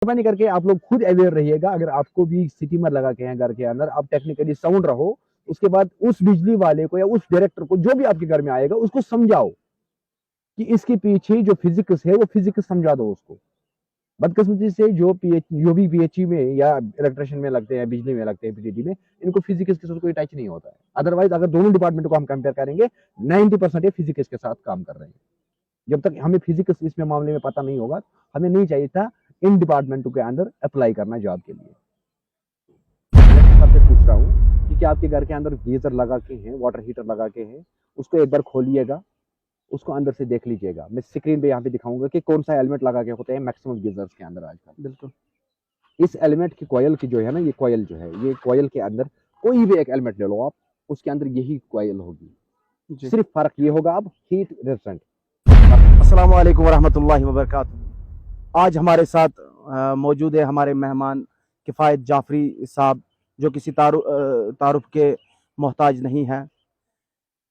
मेहरबानी करके आप लोग खुद अवेयर रहिएगा। अगर आपको भी स्टीमर लगा के हैं घर के अंदर, आप टेक्निकली साउंड रहो। उसके बाद उस बिजली वाले को या उस डायरेक्टर को जो भी आपके घर में आएगा उसको समझाओ कि इसके पीछे जो फिजिक्स है वो फिजिक्स समझा दो उसको। बदकिस्मती से जो भी पीएचई में या इलेक्ट्रिशियन में लगते हैं, बिजली में लगते हैं, पीडीडी में, इनको फिजिक्स के साथ कोई टच नहीं होता है। अदरवाइज अगर दोनों डिपार्टमेंट को हम कंपेयर करेंगे, 90% ये फिजिक्स के साथ काम कर रहे हैं। जब तक हमें फिजिक्स इसमें मामले में पता नहीं होगा, हमें नहीं चाहिए था इन डिपार्टमेंटों के अंदर अप्लाई करना जॉब के लिए। मैं सबसे पूछ रहा हूँ कि क्या आपके घर के अंदर गीजर लगा के हैं, वाटर हीटर लगा के हैं, उसको एक बार खोलिएगा, उसको अंदर से देख लीजिएगा। मैं स्क्रीन पे यहाँ पे दिखाऊंगा कि कौन सा एलिमेंट लगा के होते हैं मैक्सिमम गीजर्स के अंदर आजकल। बिल्कुल। इस एलिमेंट की कॉयल की जो है ना, ये कॉयल जो है, ये कॉयल के अंदर कोई भी एक एलिमेंट ले लो आप, उसके अंदर यही कॉयल होगी। सिर्फ फर्क ये होगा अब हीट रेजिस्टेंट। अस्सलाम वालेकुम वरहमतुल्लाहि वबरकातुहू। आज हमारे साथ मौजूद है हमारे मेहमान किफ़ायत जाफरी साहब, जो किसी तारुफ के मोहताज नहीं है।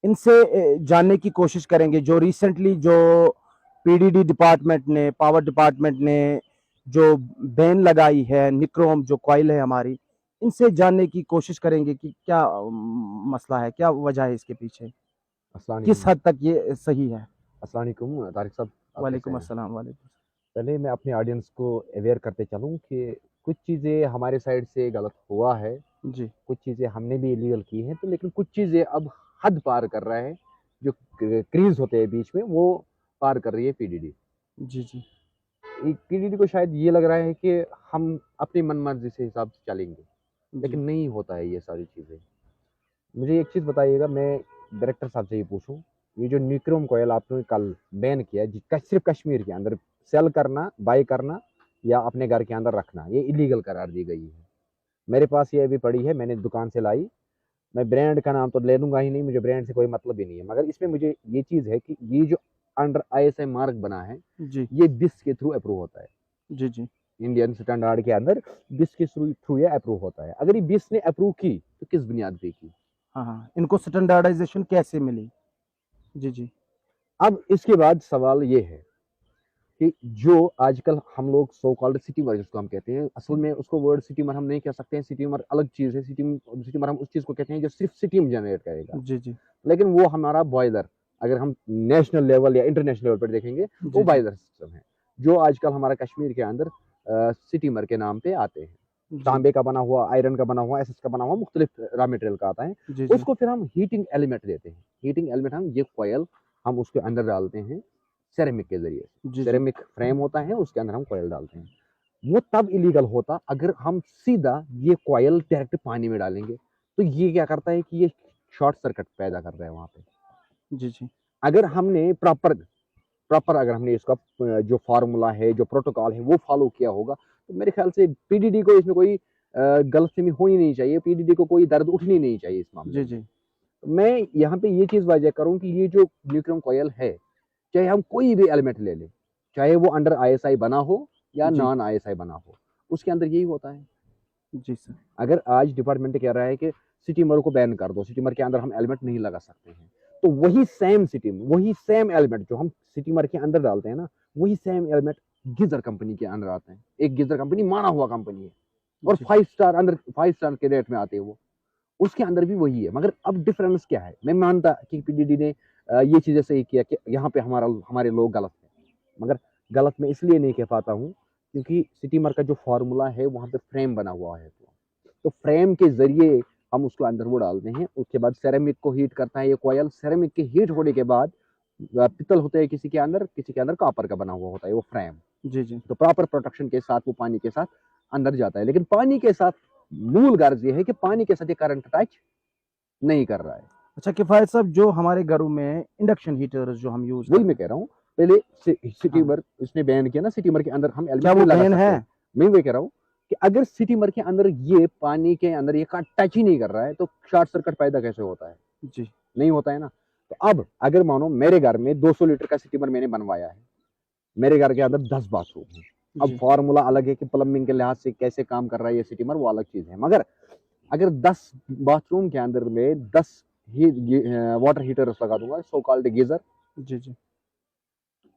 इनसे जानने की कोशिश करेंगे जो रिसेंटली जो पीडीडी डिपार्टमेंट ने, पावर डिपार्टमेंट ने जो बैन लगाई है, निक्रोम जो कॉइल है हमारी, इनसे जानने की कोशिश करेंगे कि क्या मसला है, क्या वजह है इसके पीछे, किस हद तक ये सही है। अस्सलाम वालेकुम तारिक साहब। वालेकुम अस्सलाम। वालेकुम। पहले मैं अपने ऑडियंस को अवेयर करते चलूँ कि कुछ चीज़ें हमारे साइड से गलत हुआ है जी। कुछ चीज़ें हमने भी इलीगल की हैं, तो लेकिन कुछ चीज़ें अब हद पार कर रहा है। जो क्रीज होते हैं बीच में, वो पार कर रही है पीडीडी। जी जी। पीडीडी को शायद ये लग रहा है कि हम अपनी मनमर्जी से हिसाब से चलेंगे, लेकिन जी नहीं होता है ये सारी चीज़ें। मुझे एक चीज़ बताइएगा, मैं डायरेक्टर साहब से ये पूछूं, ये जो न्यूक्लियम कोयल आपने कल बैन किया, सिर्फ कश्मीर के अंदर सेल करना, बाई करना या अपने घर के अंदर रखना, ये इलीगल करार दी गई है। मेरे पास ये अभी पड़ी है, मैंने दुकान से लाई। मैं ब्रांड का नाम तो ले लूंगा ही नहीं, मुझे ब्रांड से कोई मतलब ही नहीं है, मगर इसमें मुझे ये चीज़ है कि ये जो अंडर आईएसआई मार्क बना है, जी ये बिस के थ्रू अप्रूव होता है। जी। जी इंडियन स्टैंडर्ड के अंदर बिस के थ्रू ये अप्रूव होता है। अगर ये बिस ने अप्रूव की तो किस बुनियाद पे की? हाँ हाँ, इनको स्टैंडर्डाइजेशन कैसे मिली? जी जी। अब इसके बाद सवाल ये है कि जो आजकल हम लोग सो कॉल्ड सिटीमर जिसको हम कहते हैं, असल में उसको वर्ड सिटीमर हम नहीं कह सकते हैं। सिटीमर अलग चीज़ है। सिटीमर हम उस चीज़ को कहते हैं जो सिर्फ सिटीम जनरेट करेगा, जी जी। लेकिन वो हमारा बॉयलर, अगर हम नेशनल लेवल या इंटरनेशनल लेवल पर देखेंगे, वो जी जी। बॉयलर सिस्टम है जो आजकल हमारा कश्मीर के अंदर सिटीमर के नाम पे आते हैं। जी तांबे का बना हुआ, आयरन का बना हुआ, एसएस का बना हुआ, मुख्तलिफ रॉ मटेरियल का आता है। जी। जी उसको फिर हम हीटिंग एलिमेंट देते हैं। हीटिंग एलिमेंट हम ये कॉयल हम उसके अंदर डालते हैं सेरेमिक के जरिए से। जी। जी सेरेमिक फ्रेम होता है, उसके अंदर हम कॉयल डालते हैं। वो तब इलीगल होता अगर हम सीधा ये कॉयल डायरेक्ट पानी में डालेंगे, तो ये क्या करता है कि ये शॉर्ट सर्किट पैदा करता है वहां पे। जी। जी अगर हमने प्रॉपर प्रॉपर अगर हमने इसका जो फार्मूला है, जो प्रोटोकॉल है, वो फॉलो किया होगा, तो मेरे ख्याल से पीडीडी को इसमें कोई गलतफहमी होनी नहीं चाहिए, पीडीडी को कोई दर्द उठनी नहीं चाहिए इस मामले जी। में। जी मैं यहाँ पे ये चीज वाजह करूँ कि ये जो न्यूक्लियम कॉयल है, चाहे हम कोई भी एलिमेंट ले लें, चाहे वो अंडर आईएसआई बना हो या जी। नॉन आईएसआई बना हो, उसके अंदर यही होता है। जी सर। अगर आज डिपार्टमेंट कह रहा है कि सिटीमर को बैन कर दो, सिटीमर के अंदर हम एलिमेंट नहीं लगा सकते हैं, तो वही सेम सिटीमर, वही सेम एलिमेंट जो हम सिटीमर के अंदर डालते हैं ना, वही सेम एलिमेंट गीजर कंपनी के अंदर आते हैं। एक गीजर कंपनी माना हुआ कंपनी है और जी 5 स्टार अंदर 5 स्टार के रेट में आते हैं वो, उसके अंदर भी वही है। मगर अब डिफरेंस क्या है? मैं मानता कि पीडीडी ने ये चीजें सही किया कि यहाँ पे हमारे लोग गलत हैं, मगर गलत मैं इसलिए नहीं कह पाता हूँ क्योंकि सिटीमर का जो फार्मूला है वहां पे फ्रेम बना हुआ है, तो फ्रेम के जरिए हम उसको अंदर वो डालते हैं। उसके बाद सेरेमिक को हीट करता है ये कॉयल। सेरेमिक के हीट होने के बाद पित्तल होते हैं किसी के अंदर कॉपर का बना हुआ होता है वो फ्रेम। जी। जी तो प्रॉपर प्रोटेक्शन के साथ वो पानी के साथ अंदर जाता है, लेकिन पानी के साथ मूल गर्ज ये है कि पानी के साथ ये करंट टच नहीं कर रहा है। अच्छा किफ़ायत साहब, जो हमारे घरों में इंडक्शन हीटर्स जो हम यूज वही मैं करते कह रहा हूँ, पहले हैं, हाँ, सिटीमर इसने बैन किया ना, सिटीमर के अंदर हम क्या एलिमेंट वो नहीं लगा बैन है? सकते। मैं वही कह रहा हूँ कि अगर सिटीमर के अंदर ये पानी के अंदर ये टच ही नहीं कर रहा है, तो शॉर्ट सर्किट पैदा कैसे होता है? जी नहीं होता है ना। तो अब अगर मानो मेरे घर में 200 लीटर का सिटीमर मैंने बनवाया है, मेरे घर के अंदर 10 बाथरूम है। अब जी। फॉर्मूला अलग है कि प्लम्बिंग के लिहाज से कैसे काम कर रहा है ये सिटीमर, वो अलग चीज है। मगर अगर 10 बाथरूम के अंदर में 10 ही वाटर हीटर्स लगा दूंगा, सो कॉल्ड गीजर, जी। जी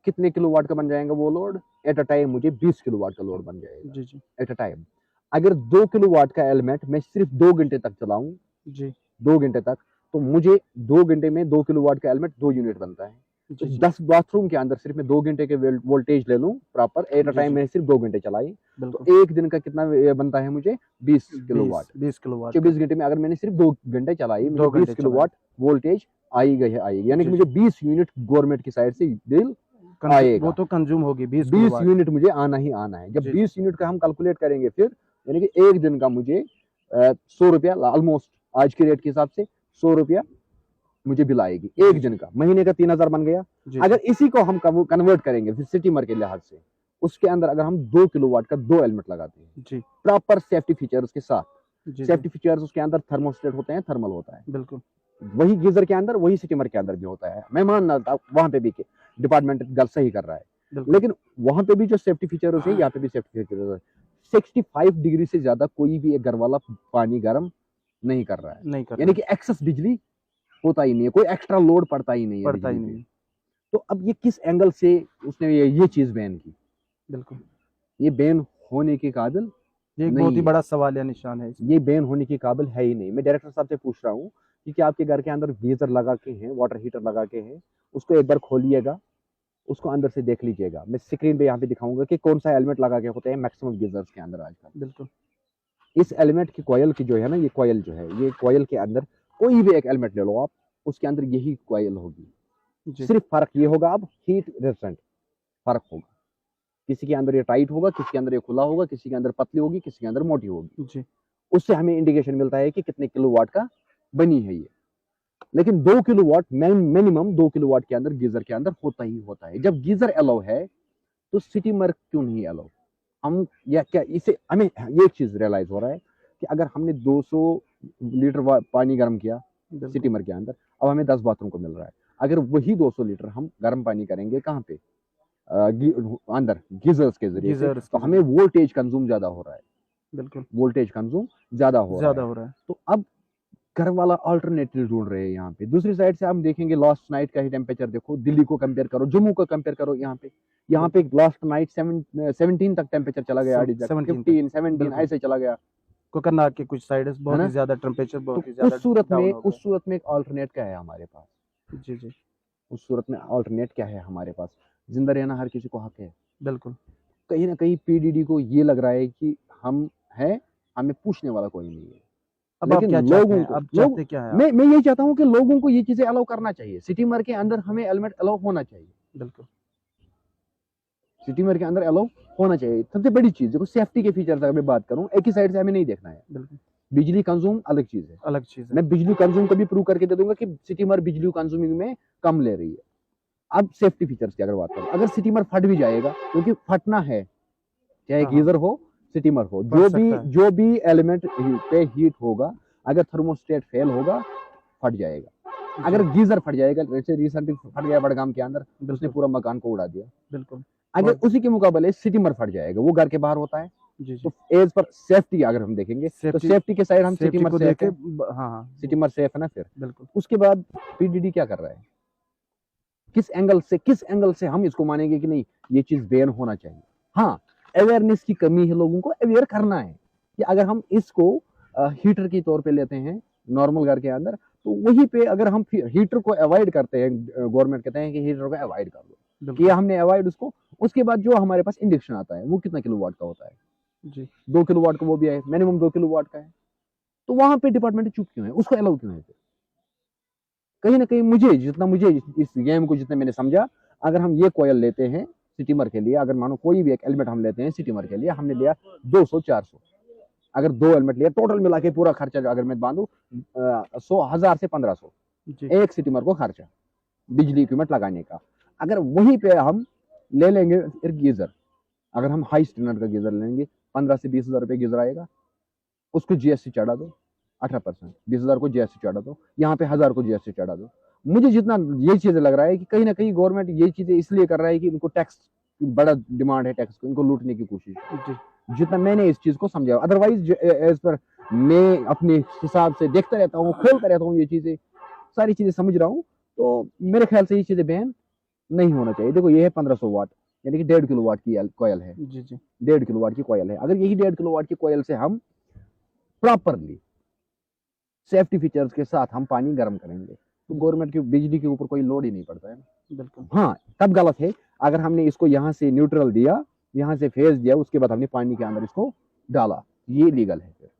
कितने किलोवाट का बन जाएगा वो लोड? एट अ टाइम मुझे 20 किलोवाट का लोड बन जाएगा जी जी एट अ टाइम। अगर 2 किलोवाट का एलिमेंट मैं सिर्फ 2 घंटे तक चलाऊं, जी 2 घंटे तक, तो मुझे 2 घंटे में 2 किलोवाट का एलिमेंट 2 यूनिट बनता है। तो जी जी 10 बाथरूम के अंदर सिर्फ मैं 2 घंटे के वोल्टेज ले लूं प्रॉपर, एट अ जी टाइम जी मैंने सिर्फ 2 घंटे चलाई, बिल्कुल। तो एक दिन का कितना बनता है मुझे? 20 किलोवाट। 20 किलोवाट का 24 घंटे में अगर मैंने सिर्फ 2 घंटे चलाई, मुझे 2 घंटे 20 किलोवाट वोल्टेज आएगा ही आएगी, यानी कि जी मुझे 20 यूनिट गवर्नमेंट की साइड से बिल आएगा। वो तो कंज्यूम होगी 20 20 किलोवाट। यूनिट मुझे आना ही आना है। जब जी 20 यूनिट का हम कैलकुलेट करेंगे फिर, यानी कि एक दिन का मुझे 100 रुपया ऑलमोस्ट आज के रेट के हिसाब से 100 रुपया मुझे बिल आएगी एक दिन का। महीने का 3000 बन गया। जी अगर इसी को हम कन्वर्ट करेंगे फिर सिटीमर के लिहाज से, उसके अंदर अगर हम 2 किलोवाट का 2 एलिमेंट लगाते हैं जी प्रॉपर सेफ्टी फीचर्स के साथ, जी सेफ्टी फीचर्स उसके अंदर थर्मोस्टेट होते हैं, थर्मल होता है, बिल्कुल वही गीजर के अंदर वही सिटीमर के अंदर भी होता है। मैं मानना था वहां पे भी डिपार्टमेंट गल सही कर रहा है, बिल्कुल लेकिन वहां पे भी जो सेफ्टी फीचर्स है यहाँ पे भी सेफ्टी फीचर्स है। 65 डिग्री से ज्यादा कोई भी एक घर वाला पानी गर्म नहीं कर रहा है, नहीं कर यानी कि एक्सेस बिजली होता ही नहीं है, कोई एक्स्ट्रा लोड पड़ता ही नहीं है पड़ता ही बिजली पे। नहीं। तो अब ये किस एंगल से उसने ये चीज बैन की? बिल्कुल ये बैन होने के काबिल ये एक नहीं बहुत ही है। बड़ा सवाल या निशान है इसमें। ये बैन होने के काबिल है ही नहीं। मैं डायरेक्टर साहब से पूछ रहा हूँ कि क्या आपके घर के अंदर गीजर लगा के हैं, वाटर हीटर लगा के हैं, उसको एक बार खोलिएगा, उसको अंदर से देख लीजिएगा। मैं स्क्रीन पे यहाँ पे दिखाऊंगा कि कौन सा एलिमेंट लगा के होते हैं मैक्सिमम गीजर्स के अंदर आजकल। बिल्कुल इस एलिमेंट की कॉयल की जो है ना, ये कॉयल जो है, ये कॉयल के अंदर कोई भी एक एलिमेंट ले लो आप, उसके अंदर यही कॉयल होगी। जी सिर्फ फर्क ये होगा अब हीट रेजिस्टेंट फर्क होगा। किसी के अंदर ये टाइट होगा, किसी के अंदर ये खुला होगा, किसी के अंदर पतली होगी, किसी के अंदर मोटी होगी। जी उससे हमें इंडिकेशन मिलता है कि कितने किलोवाट का बनी है ये। लेकिन 2 किलोवाट मिनिमम 2 किलोवाट के अंदर गीजर के अंदर होता ही होता है। जब गीजर अलाउ है तो सिटीमर क्यों नहीं अलाउ? हम या क्या इसे हमें ये एक चीज रियलाइज हो रहा है कि अगर हमने 200 लीटर पानी गर्म किया बिल्कुल सिटीमर के अंदर, अब हमें 10 बाथरूम को मिल रहा है। अगर वही 200 लीटर हम गर्म पानी करेंगे कहाँ पे? अंदर गीजर्स के जरिए से, गीजर्स तो हमें वोल्टेज कंज्यूम ज्यादा हो रहा है, बिल्कुल वोल्टेज कंज्यूम ज्यादा हो रहा है। तो अब घर वाला अल्टरनेटिव ढूंढ रहे हैं यहाँ पे। दूसरी साइड से हम देखेंगे लास्ट नाइट का ही टेम्परेचर देखो, दिल्ली को कंपेयर करो, जम्मू को कंपेयर करो, यहाँ पे लास्ट नाइट 17 तक टेम्परेचर चला गया, 15 17 ऐसे चला गया। कोकरनाग के कुछ साइड्स बहुत ना? ही ज्यादा टेम्परेचर तो बहुत ही ज्यादा उस सूरत डाउन में हो गया। उस सूरत में एक अल्टरनेट क्या है हमारे पास? जी जी उस सूरत में अल्टरनेट क्या है हमारे पास? जिंदा रहना हर किसी को हक है। बिल्कुल कहीं ना कहीं पीडीडी को ये लग रहा है कि हम हैं, हमें पूछने वाला कोई नहीं है। अब आप लेकिन क्या चाहते लोगों हैं? को अब चाहते क्या है? मैं यही चाहता हूँ कि लोगों को ये चीजें अलाउ करना चाहिए। सिटीमर के अंदर हमें एलिमेंट अलाउ होना चाहिए, बिल्कुल सिटीमर के अंदर अलाउ होना चाहिए। सबसे बड़ी चीज देखो, सेफ्टी के फीचर्स अगर मैं बात करूँ, एक ही साइड से हमें नहीं देखना है। बिल्कुल बिजली कंज्यूम अलग चीज है, अलग चीज है। मैं बिजली कंज्यूम कभी प्रूव करके दे दूंगा कि सिटीमर बिजली कंज्यूमिंग में कम ले रही है। अब सेफ्टी फीचर्स की अगर बात करूं, अगर सिटीमर फट भी जाएगा, क्योंकि फटना है, चाहे हाँ, गीजर हो सिटीमर हो, फट सकता है। जो भी एलिमेंट पे हीट होगा, अगर थर्मोस्टेट फेल होगा फट जाएगा। अगर गीजर फट जाएगा, जैसे रिसेंटली फट गया बड़गाम के अंदर, उसने बिल्कुल पूरा मकान को उड़ा दिया। बिल्कुल अगर उसी के मुकाबले सिटीमर फट जाएगा, वो घर के बाहर होता है, जी तो जी एज पर सेफ्टी अगर हम देखेंगे तो सेफ्टी के साइड हम सेफ्टी सिटीमर को सेफ देखे है, हाँ हाँ सिटीमर सेफ है ना। फिर बिल्कुल उसके बाद पीडीडी क्या कर रहा है? किस एंगल से हम इसको मानेंगे कि नहीं ये चीज बैन होना चाहिए? हाँ, अवेयरनेस की कमी है, लोगों को अवेयर करना है कि अगर हम इसको हीटर के तौर पे लेते हैं नॉर्मल घर के अंदर, तो वहीं पे अगर हम हीटर को अवॉइड करते हैं, गवर्नमेंट कहते हैं कि हीटर को अवॉइड कर दो, बिल्कुल किया हमने अवॉइड उसको, उसके बाद जो हमारे पास इंडक्शन आता है वो कितना किलोवाट का होता है? जी 2 किलोवाट का, वो भी है मिनिमम 2 किलोवाट का है। तो वहां पे डिपार्टमेंट चुप क्यों है? उसको अलाउ क्यों है? कहीं ना कहीं मुझे इस गेम को जितना मैंने समझा, अगर हम ये कॉयल लेते हैं सिटीमर के लिए, अगर मानो कोई भी एक एलिमेंट हम लेते हैं सिटीमर के लिए, हमने लिया 200-400, अगर 2 एलिमेंट लिया, टोटल मिला के पूरा खर्चा अगर मैं बांधू 100,000 से 1500 जी एक सिटीमर को खर्चा बिजली इक्विपमेंट लगाने का। अगर वहीं पे हम ले लेंगे फिर गीजर, अगर हम हाई स्टैंडर्ड का गीजर लेंगे 15 से 20 हजार रुपये गीजर आएगा, उसको जीएसटी चढ़ा दो 18%, 20,000 को जीएसटी चढ़ा दो, यहाँ पे 1000 को जीएसटी चढ़ा दो। मुझे जितना ये चीजें लग रहा है कि कहीं ना कहीं गवर्नमेंट ये चीजें इसलिए कर रहा है कि इनको टैक्स बड़ा डिमांड है, टैक्स को इनको लूटने की कोशिश, जी जितना मैंने इस चीज को समझा। अदरवाइज एज पर मैं अपने हिसाब से देखता रहता हूँ, खोलता रहता हूँ, ये चीजें सारी चीजें समझ रहा हूँ, तो मेरे ख्याल से ये चीजें बैन नहीं होना चाहिए। देखो ये है 1500 वाट, यानी कि 1.5 किलोवाट की कोयल है, जी जी 1.5 किलोवाट की कोयल है। अगर यही 1.5 किलोवाट की कोयल से हम प्रॉपरली सेफ्टी फीचर्स के साथ हम पानी गर्म करेंगे तो गवर्नमेंट की बिजली के ऊपर कोई लोड ही नहीं पड़ता है ना। बिल्कुल हाँ, तब गलत है अगर हमने इसको यहाँ से न्यूट्रल दिया, यहाँ से फेज दिया, उसके बाद हमने पानी के अंदर इसको डाला, ये लीगल है फिर।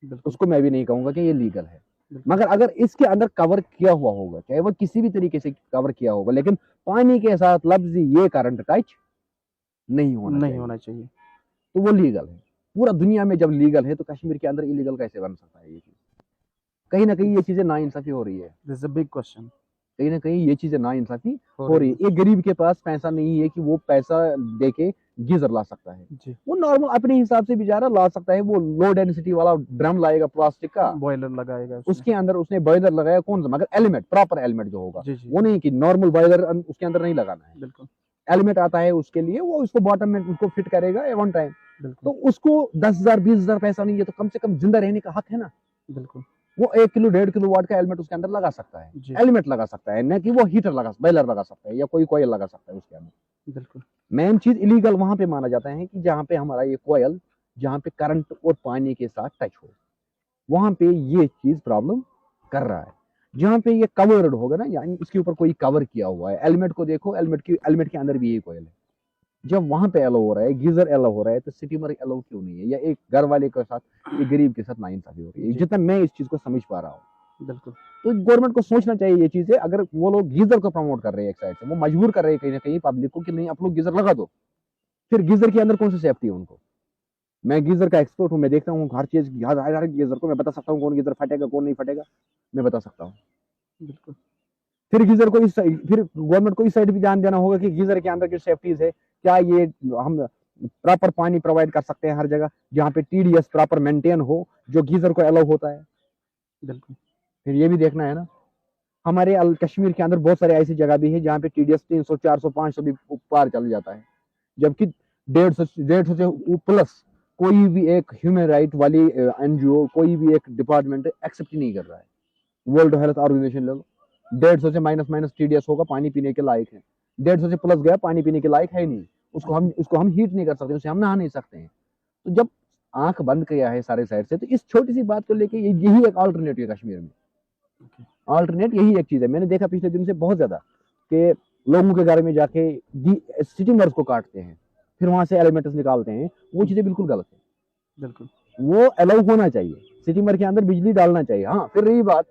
बिल्कुल उसको मैं भी नहीं कहूंगा कि ये लीगल है। बिल्कुल मगर अगर इसके अंदर कवर किया हुआ होगा, चाहे वो किसी भी तरीके से कवर किया होगा, लेकिन पानी के साथ लफ्ज ये करंट टच नहीं होना नहीं चाहिए, होना चाहिए। तो वो लीगल है। पूरा दुनिया में जब लीगल है तो कश्मीर के अंदर इलीगल कैसे बन सकता है ये चीज? कहीं ना कहीं ये चीजें नाइंसाफी हो रही है, this is a big question. कहीं ना कहीं ये चीजें नाइंसाफी हो रही है। एक गरीब के पास पैसा नहीं है कि वो पैसा देके गीजर ला सकता है, जी वो नॉर्मल अपने हिसाब से बेचारा ला सकता है। वो लो डेंसिटी वाला ड्रम लाएगा प्लास्टिक का, बॉयलर लगाएगा उसके अंदर उसने बॉयलर लगाया कौन सा, मगर एलिमेंट, प्रॉपर एलिमेंट जो होगा, जी जी वो नहीं कि नॉर्मल बॉयलर उसके अंदर नहीं लगाना है। बिल्कुल एलिमेंट आता है उसके लिए, वो उसको बॉटम में उसको फिट करेगा वन टाइम। बिल्कुल तो उसको 10,000 20,000 पैसा नहीं है, तो कम से कम जिंदा रहने का हक है ना। बिल्कुल वो 1 किलो 1.5 किलो वाट का एलिमेंट उसके अंदर लगा सकता है, जी एलिमेंट लगा सकता है, न कि वो हीटर लगा, बॉयलर लगा सकता है या कोई कोयल लगा सकता है उसके अंदर। बिल्कुल मेन चीज इलीगल वहां पे माना जाता है कि जहां पे हमारा ये कोयल, जहां पे करंट और पानी के साथ टच हो, वहां पे ये चीज प्रॉब्लम कर रहा है। जहां पे ये कवर्ड होगा ना, यानी इसके ऊपर कोई कवर किया हुआ है, एलिमेंट को देखो, एलिमेंट के अंदर भी ये कोयल है। जब वहां पे अलाउ हो रहा है, गीजर अलाउ हो रहा है, तो सिटीमर अलाउ क्यों नहीं है? या एक घर वाले के साथ एक गरीब के साथ नाइंसाफी हो रही है, जी। जितना मैं इस चीज को समझ पा रहा हूँ। बिल्कुल तो गवर्नमेंट को सोचना चाहिए ये चीजें। अगर वो लोग गीजर को प्रमोट कर रहे हैं एक साइड से, वो मजबूर कर रहे हैं कहीं ना कहीं पब्लिक को कि नहीं आप लोग गीजर लगा दो, फिर गीजर के अंदर कौन सी सेफ्टी है उनको? मैं गीजर का एक्सपर्ट हूँ, मैं देखता हूँ हर चीज, हर गीजर को मैं बता सकता हूँ कौन गीजर फटेगा कौन नहीं फटेगा, मैं बता सकता हूँ। बिल्कुल फिर गीजर को फिर गवर्नमेंट को इस साइड भी ध्यान देना होगा कि गीजर के अंदर की सेफ्टीज है क्या, ये हम प्रॉपर पानी प्रोवाइड कर सकते हैं हर जगह, जहाँ पे टीडीएस प्रॉपर मेंटेन हो, जो गीजर को अलाउ होता है। बिल्कुल फिर ये भी देखना है ना। हमारे कश्मीर के अंदर बहुत सारे ऐसी जगह भी है जहाँ पे टीडीएस 300 400 500 भी पार चल जाता है, जबकि 150 से प्लस कोई भी एक ह्यूमन राइट वाली एनजीओ, कोई भी एक डिपार्टमेंट एक्सेप्ट नहीं कर रहा है। वर्ल्ड हेल्थ ऑर्गेनाइजेशन ले लो, 150 से माइनस माइनस टीडीएस होगा, पानी पीने के लायक है। 150 से प्लस गया, पानी पीने के लायक है नहीं, उसको हम हीट नहीं कर सकते, उसे हम नहा नहीं सकते हैं। तो जब आंख बंद किया है सारे साइड से, तो इस छोटी सी बात को लेके यही एक ऑल्टरनेटिव है कश्मीर में। ऑल्टरनेट यही एक चीज है। मैंने देखा पिछले दिन से बहुत ज्यादा कि लोगों के घर में जाके सिटिंगर्स को काटते हैं, फिर वहां से एलिमेंट्स निकालते हैं, वो चीजें बिल्कुल गलत है। बिल्कुल वो अलाउ होना चाहिए, सिटीमर के अंदर बिजली डालना चाहिए। हाँ, फिर रही बात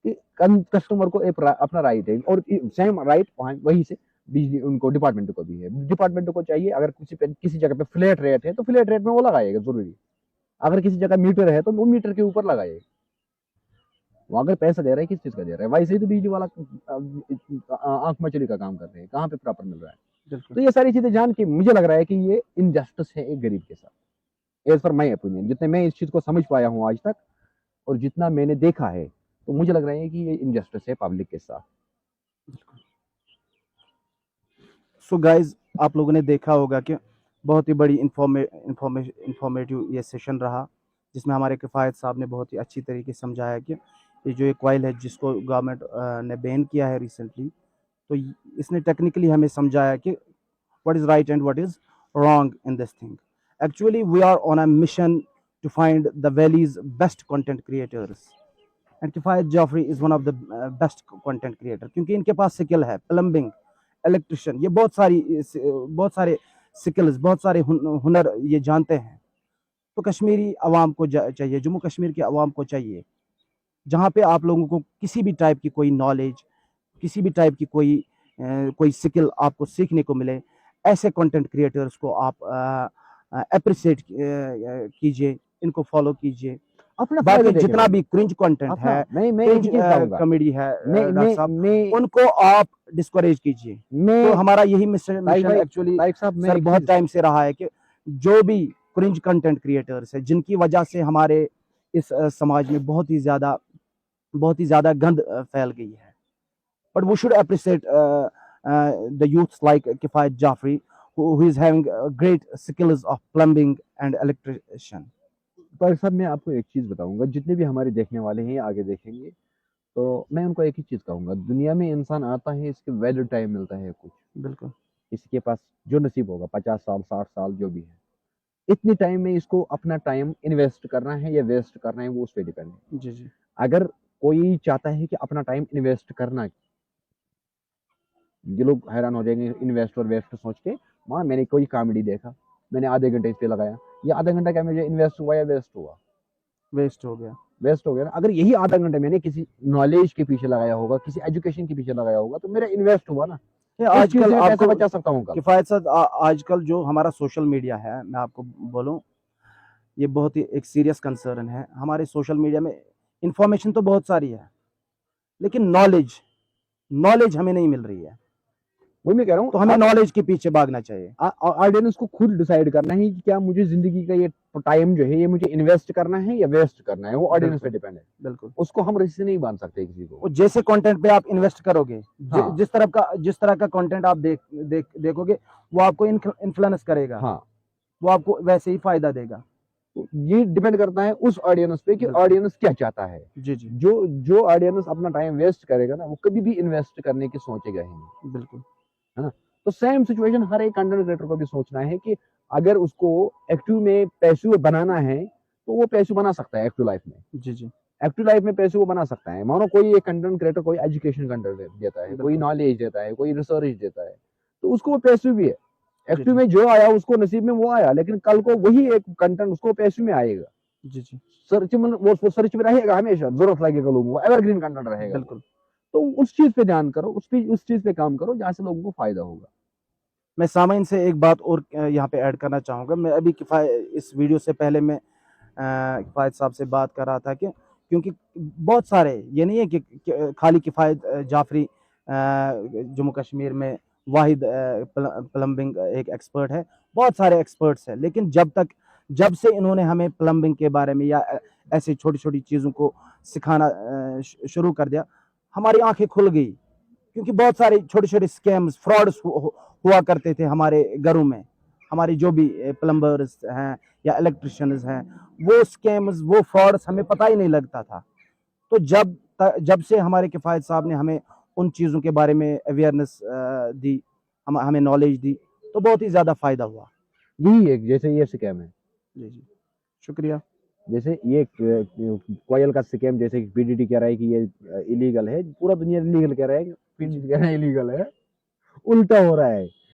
कि कस्टमर को अपना राइट है, और सेम राइट वहीं से बिजली उनको डिपार्टमेंट को भी है। डिपार्टमेंट को चाहिए अगर किसी जगह पे फ्लैट रेट है तो फ्लैट रेट में वो लगाएगा जरूरी। अगर किसी जगह मीटर है तो वो मीटर के ऊपर लगाएगा। वो अगर पैसा दे रहा है किस चीज का दे रहा है? वैसे ही तो बिजली वाला आंख मचली का काम कर रहे हैं, कहाँ पे प्रॉपर मिल रहा है? बिल्कुल तो ये सारी चीजें जान के मुझे लग रहा है कि ये इनजस्टिस है एक गरीब के साथ, एज पर माई ओपिनियन। जितने मैं इस चीज को समझ पाया हूँ आज तक और जितना मैंने देखा है, तो मुझे लग रहा है कि ये इनजस्टिस है पब्लिक के साथ। सो गाइज, आप लोगों ने देखा होगा कि बहुत ही बड़ी इंफॉर्मेटिव ये सेशन रहा, जिसमें हमारे किफ़ायत साहब ने बहुत ही अच्छी तरीके से समझाया कि ये जो एक कोयल है जिसको गवर्नमेंट ने बैन किया है रिसेंटली, तो इसने टेक्निकली हमें समझाया कि what is right and what is wrong in this thing. Actually, we are on a mission to find the valley's best content creators. And Kifayat Jaffrey is one of the best content creator, क्योंकि इनके पास skill है, plumbing, electrician, ये बहुत सारे skills, बहुत सारे हुनर ये जानते हैं। तो कश्मीरी अवाम को चाहिए, जम्मू कश्मीर के अवाम को चाहिए, जहाँ पे आप लोगों को किसी भी टाइप की कोई नॉलेज, किसी भी टाइप की कोई स्किल आपको सीखने को मिले, ऐसे कंटेंट क्रिएटर्स को आप अप्रिशिएट कीजिए, इनको फॉलो कीजिए। अपना बाकी जितना भी क्रिंज कंटेंट है, मैं क्रिंज कॉमेडी है, डॉक्टर साहब, मैं उनको आप डिस्करेज कीजिए। तो हमारा यही मिशन एक्चुअली सर बहुत टाइम से रहा है कि जो भी क्रिंज कंटेंट क्रिएटर्स है, जिनकी वजह से हमारे इस समाज में बहुत ही ज़्यादा गंद फैल गई है, but we should appreciate the youths like Kifayat Jaffrey, who is having great skills of plumbing and electrician. पर साहब मैं आपको एक चीज बताऊंगा, जितने भी हमारे देखने वाले हैं आगे देखेंगे, तो मैं उनको एक ही चीज कहूंगा, दुनिया में इंसान आता है, इसके वैलिड टाइम मिलता है कुछ, बिल्कुल। इसके पास जो नसीब होगा 50 साल 60 साल जो भी है, इतनी टाइम में इसको अपना टाइम इन्वेस्ट करना है या वेस्ट करना है, वो उस पर डिपेंड है। जी जी। अगर कोई चाहता है कि अपना टाइम इन्वेस्ट करना, ये लोग हैरान हो जाएंगे इन्वेस्ट और वेस्ट सोच के, माँ मैंने कोई कॉमेडी देखा, मैंने आधे घंटे इस पे लगाया, ये आधा घंटा क्या मुझे इन्वेस्ट हुआ या वेस्ट हुआ? वेस्ट हो गया। वेस्ट हो गया ना। अगर यही आधा घंटे मैंने किसी नॉलेज के पीछे लगाया होगा, किसी एजुकेशन के पीछे लगाया होगा, तो मेरा इन्वेस्ट हुआ ना, ये उस चीज से आजकल मैं पैसा आपको बचा सकता हूँ कल। किफ़ायत साहब, आजकल जो हमारा सोशल मीडिया है, मैं आपको बोलूं, ये बहुत ही एक सीरियस कंसर्न है। हमारे सोशल मीडिया में इंफॉर्मेशन तो बहुत सारी है, लेकिन नॉलेज नॉलेज हमें नहीं मिल रही है। वही मैं कह रहा तो हूँ, हमें नॉलेज के पीछे भागना चाहिए। ऑडियंस को खुद डिसाइड करना है कि क्या मुझे जिंदगी का ये टाइम जो है ये मुझे इन्वेस्ट करना है या वेस्ट करना है, वो ऑडियंस पे बिल्कुल डिपेंड है। बिल्कुल। उसको हम रस्सी नहीं बांध सकते किसी को। और जैसे कंटेंट पे आप इन्वेस्ट करोगे, हाँ जिस तरह का कंटेंट आप देखोगे, वो आपको इन्फ्लुएंस करेगा, हाँ, वो आपको वैसे ही फायदा देगा। तो ये डिपेंड करता है उस ऑडियंस पे कि बिल्कुल। ऑडियंस क्या चाहता है। जी जी। जो जो ऑडियंस अपना टाइम वेस्ट करेगा ना, वो कभी भी इन्वेस्ट करने की सोचेगा ही नहीं, बिल्कुल। है ना। तो सेम सिचुएशन हर एक कंटेंट क्रिएटर को भी सोचना है कि अगर उसको एक्टिव में पैसे बनाना है, तो वो पैसे बना सकता है एक्टिव लाइफ में। जी जी। एक्टिव लाइफ में पैसे वो बना सकता है। मानो कोई एक कंटेंट क्रिएटर कोई एजुकेशन कंटेंट देता है, कोई बिल्कुल। नॉलेज देता है, कोई रिसर्च देता है, तो उसको वो पैसे भी है। जी एक्टिव जी। में जो आया उसको नसीब में वो आया, लेकिन कल को वही एक कंटेंट उसको पैसे में आएगा। जी जी। सर्च में वो सर्च में रहेगा, हमेशा जरूरत लगेगा लोगों को, एवरग्रीन कंटेंट रहेगा वो। बिल्कुल। तो उस चीज पे ध्यान करो, उस चीज पे काम करो जहाँ से लोगों को फायदा होगा। मैं सामाइन से एक बात और यहाँ पे ऐड करना चाहूँगा। मैं अभी इस वीडियो से पहले मैं किफ़ायत साहब से बात कर रहा था कि क्योंकि बहुत सारे, ये नहीं है कि खाली किफ़ायत जाफरी जम्मू कश्मीर में वाहिद प्लम्बिंग एक एक्सपर्ट है, बहुत सारे एक्सपर्ट्स हैं। लेकिन जब से इन्होंने हमें प्लम्बिंग के बारे में या ऐसी छोटी छोटी चीज़ों को सिखाना शुरू कर दिया, हमारी आंखें खुल गई। क्योंकि बहुत सारे छोटे छोटे स्कैम्स, फ्रॉड्स हुआ करते थे हमारे घरों में। हमारे जो भी प्लम्बर्स हैं या इलेक्ट्रिशियंस हैं, वो स्कैम्स, वो फ्रॉड्स हमें पता ही नहीं लगता था। तो जब से हमारे किफ़ायत साहब ने हमें उन चीज़ों के बारे में अवेयरनेस दी, हमें नॉलेज दी, तो बहुत ही ज़्यादा फ़ायदा हुआ। यही एक जैसे ये स्कैम है, जी जी, शुक्रिया। जैसे ये कोयल का स्कैम, जैसे पीडीटी कह रहा है कि ये इलीगल है, पूरा दुनिया इलीगल कह रहा है, पीडीटी कह रहा है इलीगल है, उल्टा हो रहा है।